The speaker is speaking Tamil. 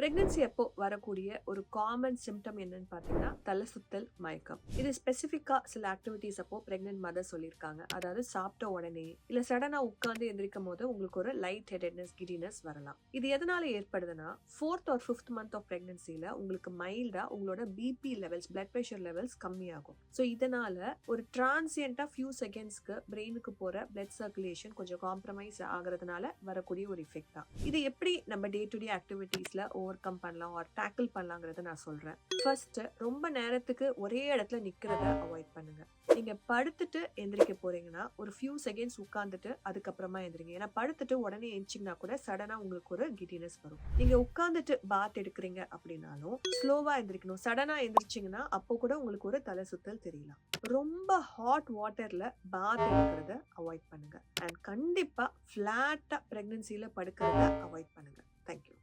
பிரெக்னன்சி அப்போ வரக்கூடிய ஒரு காமன் சிம்டம் என்னன்னு பார்த்தீங்கன்னா தலை சுத்தல், மயக்கம். இது ஸ்பெசிஃபிக்கா சில ஆக்டிவிட்டிஸ் அப்போ பிரெக்னன்ட் மதர் சொல்லியிருக்காங்க. அதாவது சாப்பிட்ட உடனே இல்ல சடனா உட்கார்ந்து எந்திரிக்கும் போது உங்களுக்கு ஒரு லைட் ஹெடட்னஸ், கிடினஸ் வரலாம். இது எதனால ஏற்படுதுன்னா 4th or 5th month of பிரெக்னன்சில உங்களுக்கு மைல்டா உங்களோட BP levels, blood pressure levels கம்மியாகும். ஸோ இதனால ஒரு டிரான்சியண்டா ஃபியூ செகண்ட்ஸ்க்கு பிரெயினுக்கு போற பிளட் சர்க்குலேஷன் கொஞ்சம் காம்ப்ரமைஸ் ஆகுறதுனால வரக்கூடிய ஒரு எஃபெக்ட் தான். இது எப்படி நம்ம டே டு டே ஆக்டிவிட்டீஸ்ல ஓவர் கம் பண்ணலாம் ஆர் டேக்கிள் பண்ணலாங்கிறத நான் சொல்றேன். ஃபர்ஸ்ட், ரொம்ப நேரத்துக்கு ஒரே இடத்துல நிக்கிறத அவாய்ட் பண்ணுங்க. நீங்க படுத்துட்டு எந்திரிக்க போறீங்கன்னா ஒரு ஃபியூ செகண்ட்ஸ் உட்கார்ந்துட்டு அதுக்கப்புறமா எந்திரிங்க. ஏன்னா படுத்துட்டு உடனே எந்திரிச்சிங்கன்னா கூட சடனா உங்களுக்கு ஒரு கிடினஸ் வரும். நீங்க உட்கார்ந்துட்டு பாத் எடுக்கிறீங்க அப்படின்னாலும் ஸ்லோவா எந்திரிக்கணும். சடனா எந்திரிச்சிங்கன்னா அப்போ கூட உங்களுக்கு ஒரு தலை சுத்தல் தெரியலாம். ரொம்ப ஹாட் வாட்டர்ல பாத் எடுக்கிறத அவாய்ட் பண்ணுங்க. அண்ட் கண்டிப்பா பிளாட்டா பிரெக்னன்சில படுக்கிறத அவாய்ட் பண்ணுங்க. தேங்க்யூ.